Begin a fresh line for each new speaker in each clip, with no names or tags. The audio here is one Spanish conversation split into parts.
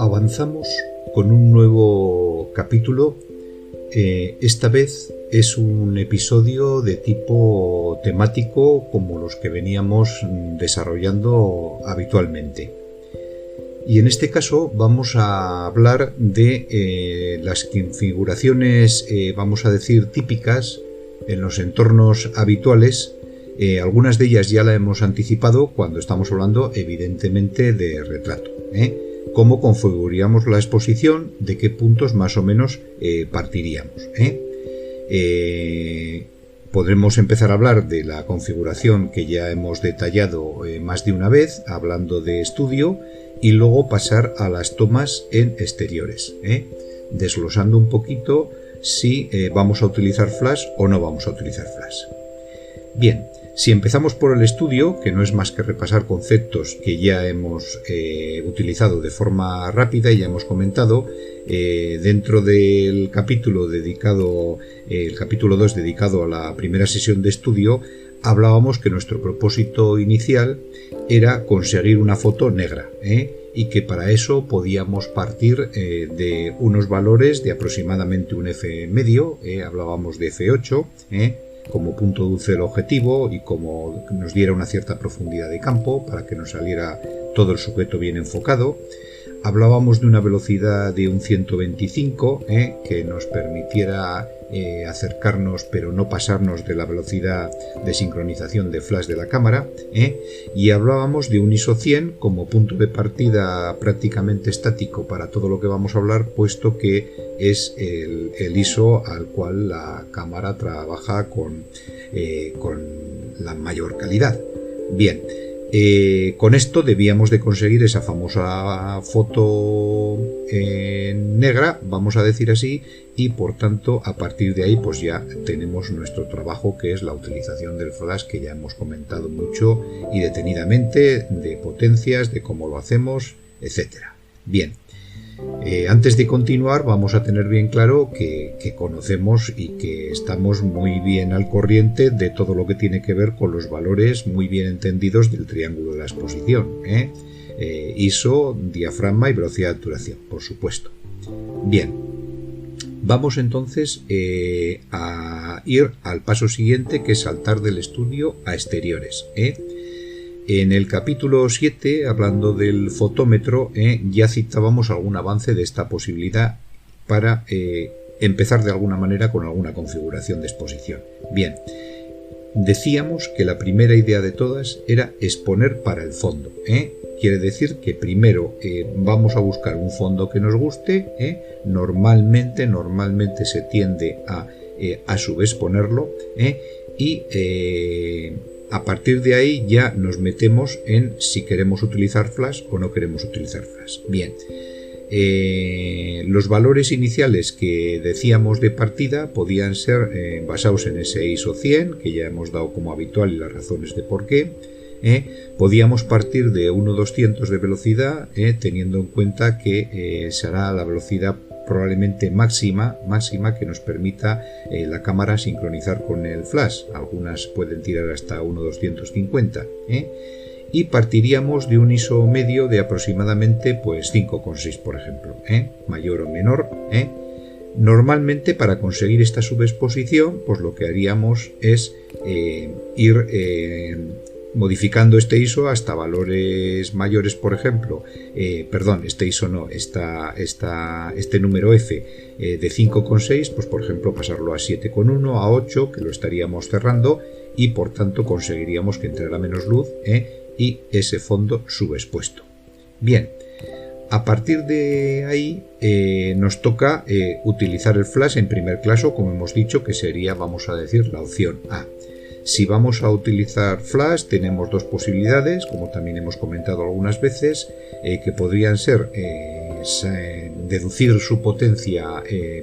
Avanzamos con un nuevo capítulo. Esta vez es un episodio de tipo temático como los que veníamos desarrollando habitualmente. Y en este caso vamos a hablar de las configuraciones, vamos a decir, típicas en los entornos habituales. Algunas de ellas ya la hemos anticipado cuando estamos hablando evidentemente de retrato. Cómo configuraríamos la exposición, de qué puntos más o menos partiríamos. Podremos empezar a hablar de la configuración que ya hemos detallado más de una vez, hablando de estudio, y luego pasar a las tomas en exteriores, desglosando un poquito si vamos a utilizar flash o no vamos a utilizar flash. Bien, si empezamos por el estudio, que no es más que repasar conceptos que ya hemos utilizado de forma rápida y ya hemos comentado, dentro del capítulo dedicado, el capítulo 2 dedicado a la primera sesión de estudio, hablábamos que nuestro propósito inicial era conseguir una foto negra, y que para eso podíamos partir de unos valores de aproximadamente un f medio, hablábamos de f8, como punto dulce del objetivo y como nos diera una cierta profundidad de campo para que nos saliera todo el sujeto bien enfocado. Hablábamos de una velocidad de un 125 que nos permitiera acercarnos pero no pasarnos de la velocidad de sincronización de flash de la cámara, y hablábamos de un ISO 100 como punto de partida prácticamente estático para todo lo que vamos a hablar, puesto que es el ISO al cual la cámara trabaja con la mayor calidad. Bien, con esto debíamos de conseguir esa famosa foto negra, vamos a decir así, y por tanto a partir de ahí pues ya tenemos nuestro trabajo, que es la utilización del flash, que ya hemos comentado mucho y detenidamente, de potencias, de cómo lo hacemos, etcétera. Bien, antes de continuar vamos a tener bien claro que conocemos y que estamos muy bien al corriente de todo lo que tiene que ver con los valores muy bien entendidos del triángulo de la exposición, ISO, diafragma y velocidad de obturación, por supuesto. Bien, vamos entonces a ir al paso siguiente, que es saltar del estudio a exteriores. En el capítulo 7, hablando del fotómetro, ya citábamos algún avance de esta posibilidad para empezar de alguna manera con alguna configuración de exposición. Bien, decíamos que la primera idea de todas era exponer para el fondo. Quiere decir que primero vamos a buscar un fondo que nos guste. Normalmente se tiende a subexponerlo, y a partir de ahí ya nos metemos en si queremos utilizar flash o no queremos utilizar flash. Bien, los valores iniciales que decíamos de partida podían ser basados en ese ISO 100, que ya hemos dado como habitual y las razones de por qué. Podíamos partir de 1.200 de velocidad, teniendo en cuenta que será la velocidad probablemente máxima que nos permita la cámara sincronizar con el flash. Algunas pueden tirar hasta 1.250, y partiríamos de un ISO medio de aproximadamente pues 5,6, por ejemplo, mayor o menor. Normalmente, para conseguir esta subexposición, pues lo que haríamos es ir modificando este ISO hasta valores mayores, por ejemplo, este ISO no, este número F de 5,6, pues por ejemplo pasarlo a 7,1, a 8, que lo estaríamos cerrando, y por tanto conseguiríamos que entrara menos luz, y ese fondo subexpuesto. Bien, a partir de ahí nos toca utilizar el flash en primer caso, como hemos dicho, que sería, vamos a decir, la opción A. Si vamos a utilizar flash, tenemos dos posibilidades, como también hemos comentado algunas veces, que podrían ser deducir su potencia,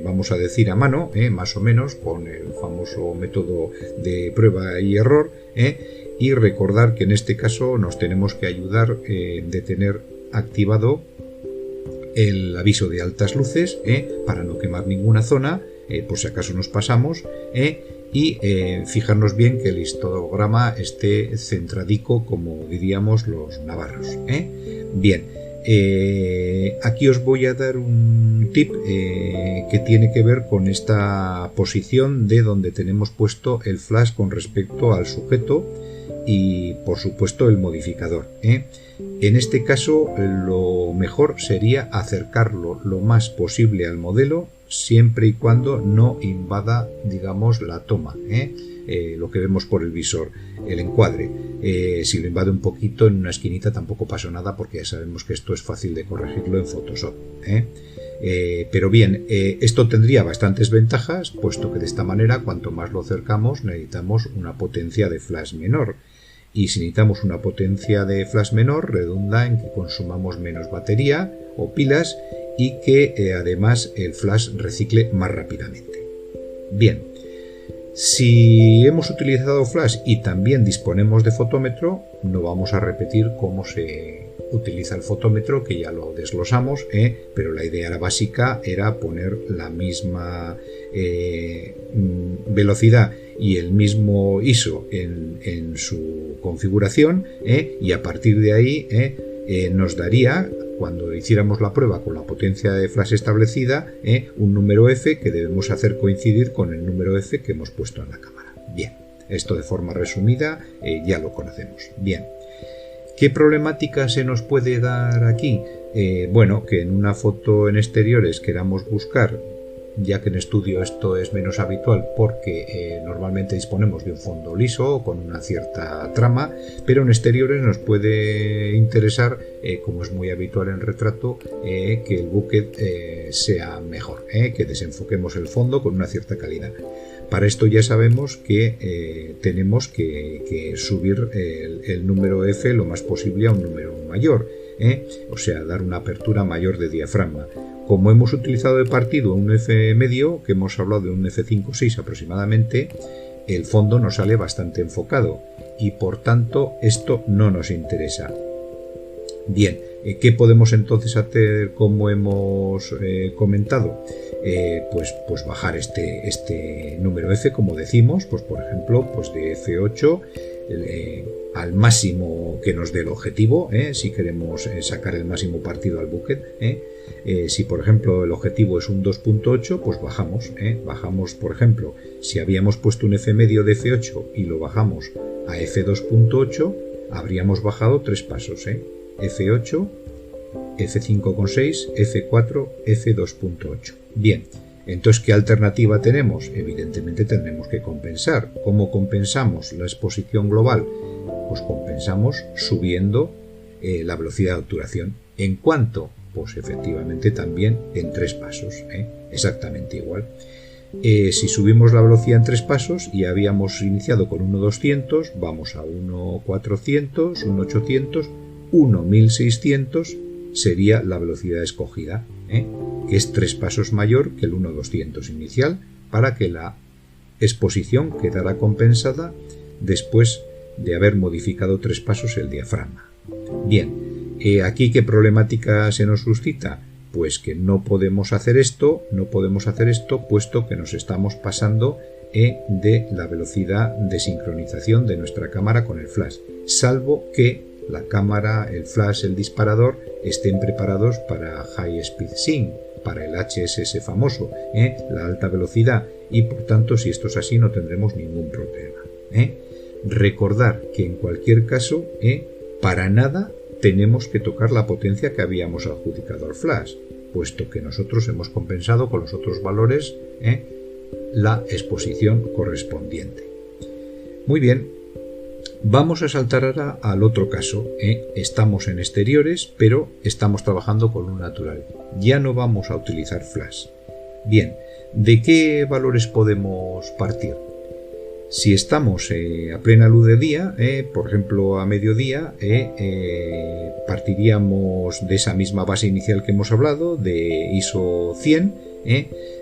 vamos a decir, a mano, más o menos, con el famoso método de prueba y error, y recordar que en este caso nos tenemos que ayudar de tener activado el aviso de altas luces, para no quemar ninguna zona, por si acaso nos pasamos, y fijarnos bien que el histograma esté centradico, como diríamos los navarros. Bien, Aquí os voy a dar un tip que tiene que ver con esta posición de donde tenemos puesto el flash con respecto al sujeto y por supuesto el modificador. En este caso lo mejor sería acercarlo lo más posible al modelo siempre y cuando no invada, digamos, la toma, lo que vemos por el visor, el encuadre. Si lo invade un poquito en una esquinita tampoco pasa nada, porque ya sabemos que esto es fácil de corregirlo en Photoshop. Pero bien, esto tendría bastantes ventajas, puesto que de esta manera cuanto más lo acercamos necesitamos una potencia de flash menor. Y si necesitamos una potencia de flash menor, redunda en que consumamos menos batería o pilas y que además el flash recicle más rápidamente. Bien, si hemos utilizado flash y también disponemos de fotómetro, no vamos a repetir cómo se utiliza el fotómetro, que ya lo desglosamos, pero la idea básica era poner la misma velocidad y el mismo ISO en su configuración, y a partir de ahí nos daría, cuando hiciéramos la prueba con la potencia de flash establecida, un número F que debemos hacer coincidir con el número F que hemos puesto en la cámara. Bien, esto de forma resumida ya lo conocemos. Bien, ¿qué problemática se nos puede dar aquí? Bueno, que en una foto en exteriores queramos buscar, ya que en estudio esto es menos habitual porque normalmente disponemos de un fondo liso con una cierta trama, pero en exteriores nos puede interesar, como es muy habitual en retrato, que el bokeh sea mejor, que desenfoquemos el fondo con una cierta calidad. Para esto ya sabemos que tenemos que subir el número F lo más posible a un número mayor, o sea, dar una apertura mayor de diafragma. Como hemos utilizado de partido un F medio, que hemos hablado de un F5.6 aproximadamente, el fondo nos sale bastante enfocado y por tanto esto no nos interesa. Bien, ¿qué podemos entonces hacer como hemos comentado? Pues bajar este número F, como decimos, pues por ejemplo, pues de F8 al máximo que nos dé el objetivo, si queremos sacar el máximo partido al bokeh. Si por ejemplo el objetivo es un 2.8, pues bajamos, por ejemplo, si habíamos puesto un F medio de F8 y lo bajamos a F2.8, habríamos bajado 3 pasos, F8, F5.6, F4, F2.8. Bien, entonces, ¿qué alternativa tenemos? Evidentemente tendremos que compensar. ¿Cómo compensamos la exposición global? Pues compensamos subiendo la velocidad de obturación. ¿En cuánto? Pues efectivamente también en 3 pasos, exactamente igual. Si subimos la velocidad en 3 pasos y habíamos iniciado con 1.200, vamos a 1.400, 1.800, 1.1600 sería la velocidad escogida, que es 3 pasos mayor que el 1.200 inicial, para que la exposición quedara compensada después de haber modificado 3 pasos el diafragma. Bien, ¿aquí qué problemática se nos suscita? Pues que no podemos hacer esto, puesto que nos estamos pasando de la velocidad de sincronización de nuestra cámara con el flash, salvo que la cámara, el flash, el disparador estén preparados para High Speed Sync, para el HSS famoso, la alta velocidad, y por tanto, si esto es así, no tendremos ningún problema. Recordar que en cualquier caso, para nada tenemos que tocar la potencia que habíamos adjudicado al flash, puesto que nosotros hemos compensado con los otros valores la exposición correspondiente. Muy bien, vamos a saltar ahora al otro caso. Estamos en exteriores, pero estamos trabajando con luz natural. Ya no vamos a utilizar flash. Bien, ¿de qué valores podemos partir? Si estamos a plena luz de día, por ejemplo a mediodía, partiríamos de esa misma base inicial que hemos hablado, de ISO 100.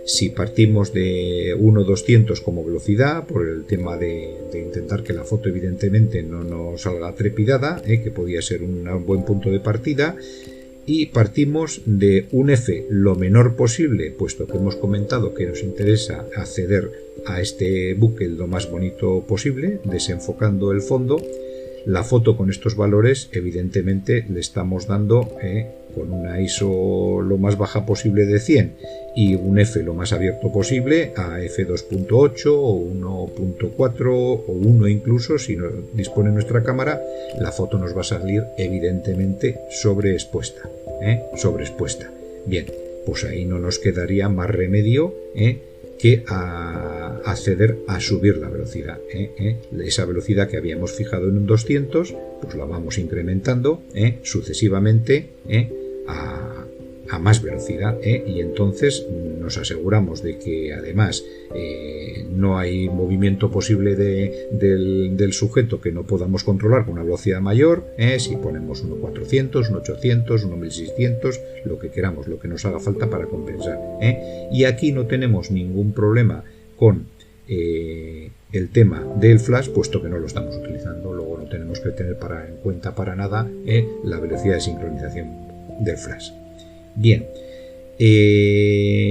Si partimos de 1.200 como velocidad, por el tema de intentar que la foto evidentemente no nos salga trepidada, que podría ser un buen punto de partida, y partimos de un F lo menor posible, puesto que hemos comentado que nos interesa acceder a este bokeh lo más bonito posible, desenfocando el fondo. La foto con estos valores evidentemente le estamos dando con una ISO lo más baja posible de 100 y un F lo más abierto posible a F2.8 o 1.4 o 1 incluso, si no dispone nuestra cámara, la foto nos va a salir evidentemente sobreexpuesta. Sobreexpuesta. Bien, pues ahí no nos quedaría más remedio que a acceder a subir la velocidad. Esa velocidad que habíamos fijado en un 200, pues la vamos incrementando sucesivamente a más velocidad, y entonces nos aseguramos de que además no hay movimiento posible del sujeto que no podamos controlar con una velocidad mayor. Si ponemos 1.400, 1.800, 1.600, lo que queramos, lo que nos haga falta para compensar, y aquí no tenemos ningún problema con el tema del flash, puesto que no lo estamos utilizando. Luego no tenemos que tener en cuenta para nada la velocidad de sincronización del flash. Bien,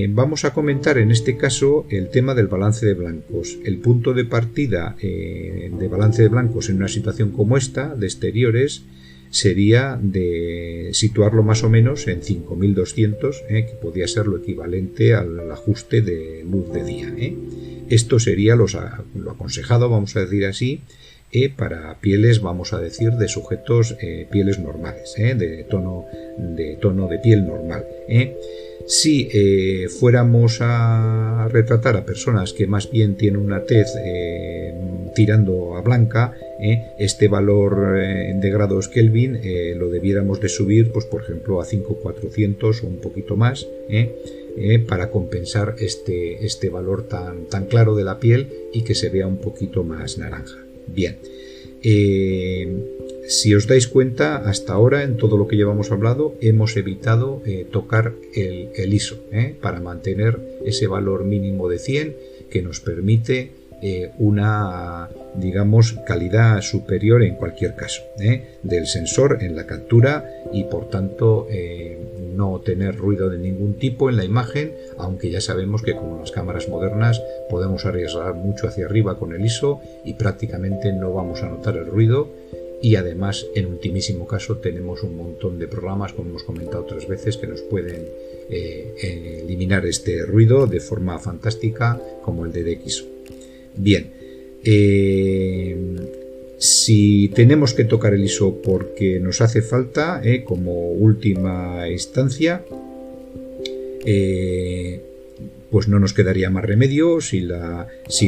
vamos a comentar en este caso el tema del balance de blancos. El punto de partida de balance de blancos en una situación como esta, de exteriores, sería de situarlo más o menos en 5200, que podría ser lo equivalente al ajuste de luz de día. Esto sería lo aconsejado, vamos a decir así, para pieles, vamos a decir, de sujetos, pieles normales, de tono de piel normal. Si fuéramos a retratar a personas que más bien tienen una tez tirando a blanca, este valor de grados Kelvin lo debiéramos de subir, pues por ejemplo a 5400 o un poquito más, para compensar este valor tan claro de la piel y que se vea un poquito más naranja. Bien, si os dais cuenta, hasta ahora en todo lo que llevamos hablado hemos evitado tocar el ISO, para mantener ese valor mínimo de 100 que nos permite una, digamos, calidad superior en cualquier caso del sensor en la captura, y por tanto no tener ruido de ningún tipo en la imagen, aunque ya sabemos que con las cámaras modernas podemos arriesgar mucho hacia arriba con el ISO y prácticamente no vamos a notar el ruido. Y además, en ultimísimo caso, tenemos un montón de programas, como hemos comentado otras veces, que nos pueden eliminar este ruido de forma fantástica, como el de DxO. Bien, si tenemos que tocar el ISO porque nos hace falta, como última instancia, pues no nos quedaría más remedio si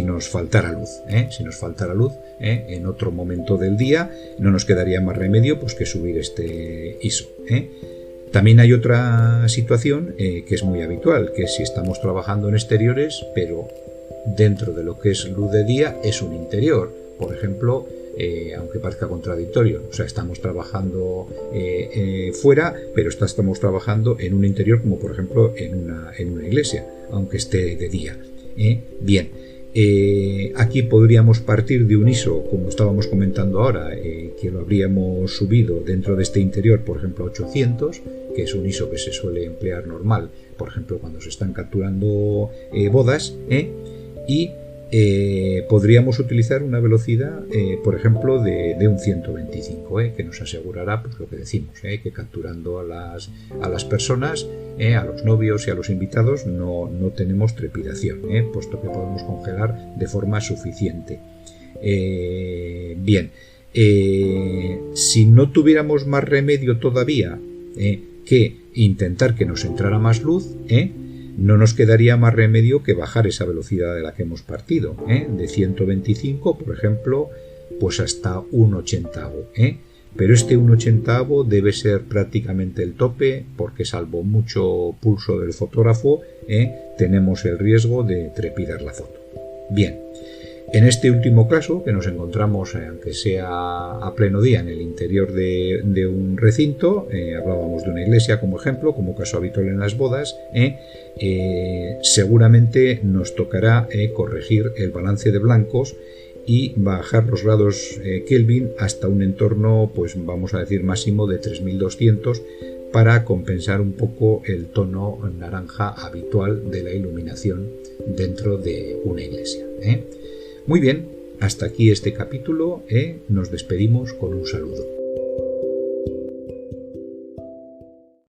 nos faltara luz. Si nos faltara luz en otro momento del día, no nos quedaría más remedio pues que subir este ISO. También hay otra situación que es muy habitual, que es si estamos trabajando en exteriores, pero dentro de lo que es luz de día es un interior. Por ejemplo, aunque parezca contradictorio, o sea, estamos trabajando fuera, pero estamos trabajando en un interior, como por ejemplo en una iglesia, aunque esté de día. Bien, aquí podríamos partir de un ISO, como estábamos comentando ahora, que lo habríamos subido dentro de este interior, por ejemplo, a 800, que es un ISO que se suele emplear normal, por ejemplo, cuando se están capturando bodas, y podríamos utilizar una velocidad, por ejemplo, de un 125, que nos asegurará, pues lo que decimos, que capturando a las personas, a los novios y a los invitados, no tenemos trepidación, puesto que podemos congelar de forma suficiente. Bien, si no tuviéramos más remedio todavía que intentar que nos entrara más luz, no nos quedaría más remedio que bajar esa velocidad de la que hemos partido, de 125, por ejemplo, pues hasta un 80avo. Pero este 1/80 debe ser prácticamente el tope, porque salvo mucho pulso del fotógrafo, tenemos el riesgo de trepidar la foto. Bien, en este último caso, que nos encontramos, aunque sea a pleno día, en el interior de un recinto, hablábamos de una iglesia como ejemplo, como caso habitual en las bodas, seguramente nos tocará corregir el balance de blancos y bajar los grados Kelvin hasta un entorno, pues vamos a decir máximo de 3200, para compensar un poco el tono naranja habitual de la iluminación dentro de una iglesia. Muy bien, hasta aquí este capítulo, nos despedimos con un saludo.